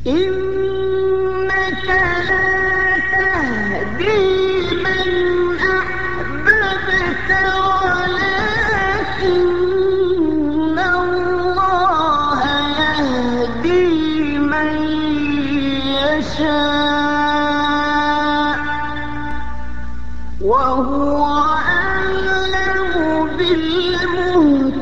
إنك لا تهدي من أحببت ولكن الله يهدي من يشاء وهو أعلم بالمهتدين.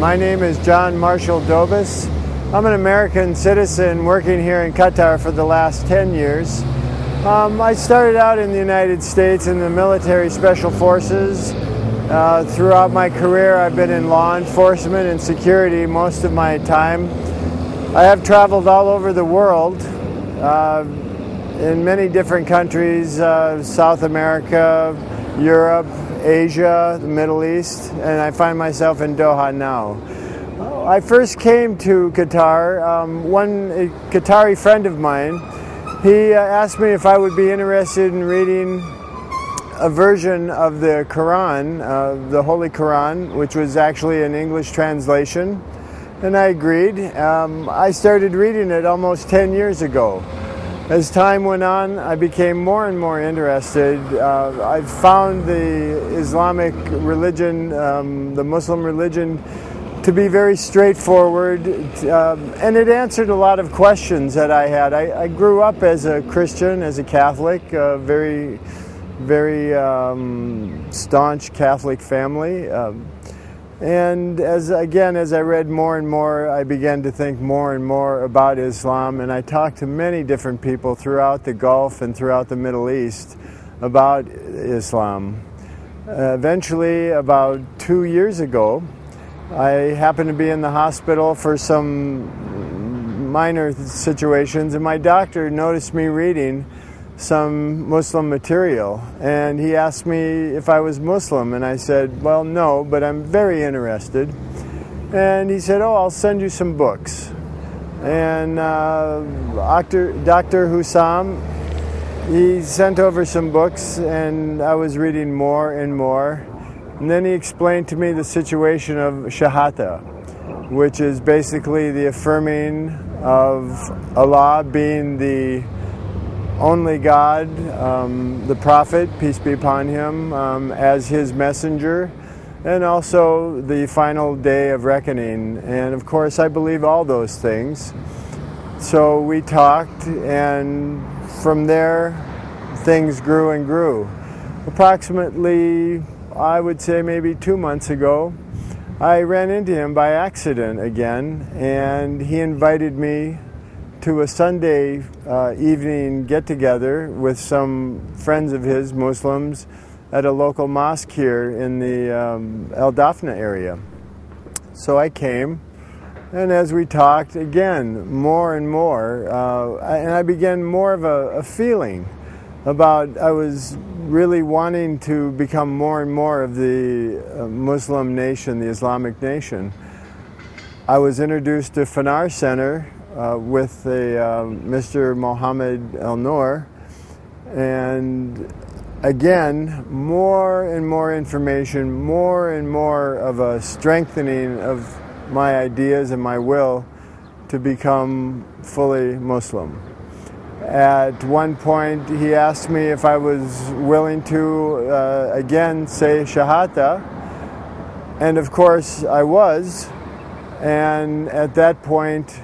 My name is John Marshall Dobis. I'm an American citizen working here in Qatar for the last 10 years. I started out in the United States in the military special forces. Throughout my career, I've been in law enforcement and security most of my time. I have traveled all over the world in many different countries, South America, Europe, Asia, the Middle East, and I find myself in Doha now. I first came to Qatar. One Qatari friend of mine, he asked me if I would be interested in reading a version of the Quran, the Holy Quran, which was actually an English translation, and I agreed. I started reading it almost 10 years ago. As time went on, I became more and more interested. I found the Islamic religion, the Muslim religion, to be very straightforward, and it answered a lot of questions that I had. I grew up as a Christian, as a Catholic, very staunch Catholic family. And as I read more and more, I began to think more and more about Islam, and I talked to many different people throughout the Gulf and throughout the Middle East about Islam. Eventually, about 2 years ago, I happened to be in the hospital for some minor situations, and my doctor noticed me reading some Muslim material, and he asked me if I was Muslim, and I said, well, no, but I'm very interested. And he said, oh, I'll send you some books. And Dr. Hussam, he sent over some books, and I was reading more and more. And then he explained to me the situation of Shahada, which is basically the affirming of Allah being the only God, the Prophet, peace be upon him, as his messenger, and also the final day of reckoning. And of course, I believe all those things. So we talked, and from there, things grew and grew. Approximately, I would say maybe 2 months ago, I ran into him by accident again, and he invited me to a Sunday evening get-together with some friends of his, Muslims, at a local mosque here in the El Dafna area. So I came, and as we talked, again, more and more, and I began more of a feeling about, I was really wanting to become more and more of the Muslim nation, the Islamic nation. I was introduced to Fanar Center with Mr. Mohammed El Noor, and again, more and more information, more and more of a strengthening of my ideas and my will to become fully Muslim. At one point, he asked me if I was willing to again say Shahada, and of course I was, and at that point,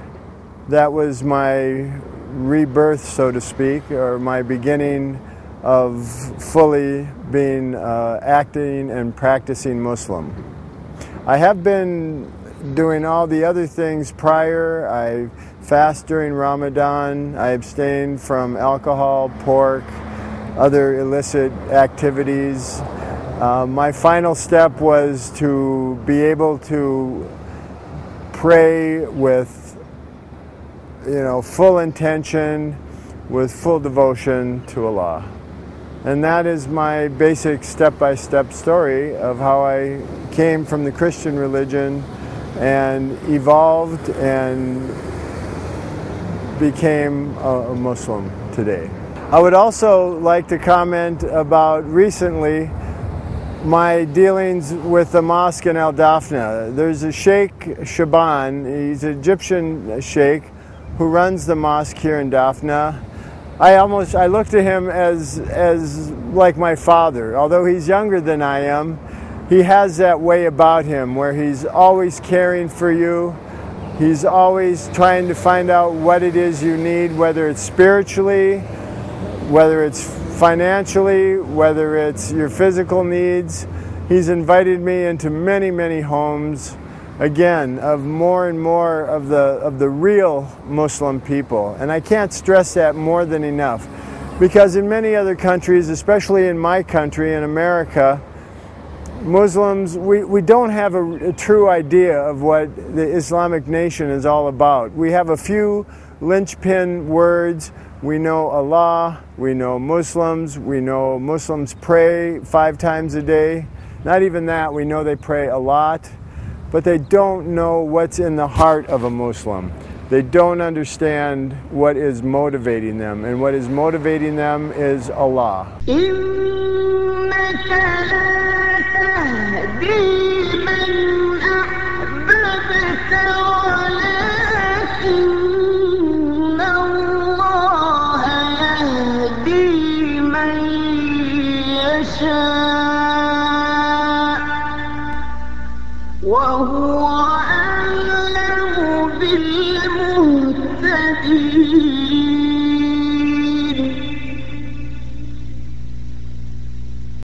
that was my rebirth, so to speak, or my beginning of fully being acting and practicing Muslim. I have been doing all the other things prior. I fast during Ramadan. I abstain from alcohol, pork, other illicit activities. My final step was to be able to pray with full intention, with full devotion to Allah. And that is my basic step-by-step story of how I came from the Christian religion and evolved and became a Muslim today. I would also like to comment about recently my dealings with the mosque in Al Dafna. There's a Sheikh Shaban, he's an Egyptian sheikh who runs the mosque here in Dafna. I look to him as like my father. Although he's younger than I am, he has that way about him where he's always caring for you. He's always trying to find out what it is you need, whether it's spiritually, whether it's financially, whether it's your physical needs. He's invited me into many, many homes, again, of more and more of the real Muslim people. And I can't stress that more than enough, because in many other countries, especially in my country, in America, Muslims, we don't have a true idea of what the Islamic nation is all about. We have a few linchpin words. We know Allah, we know Muslims pray 5 times a day. Not even that, we know they pray a lot, but they don't know what's in the heart of a Muslim. They don't understand what is motivating them, and what is motivating them is Allah. وهو أعلم بالمهتدين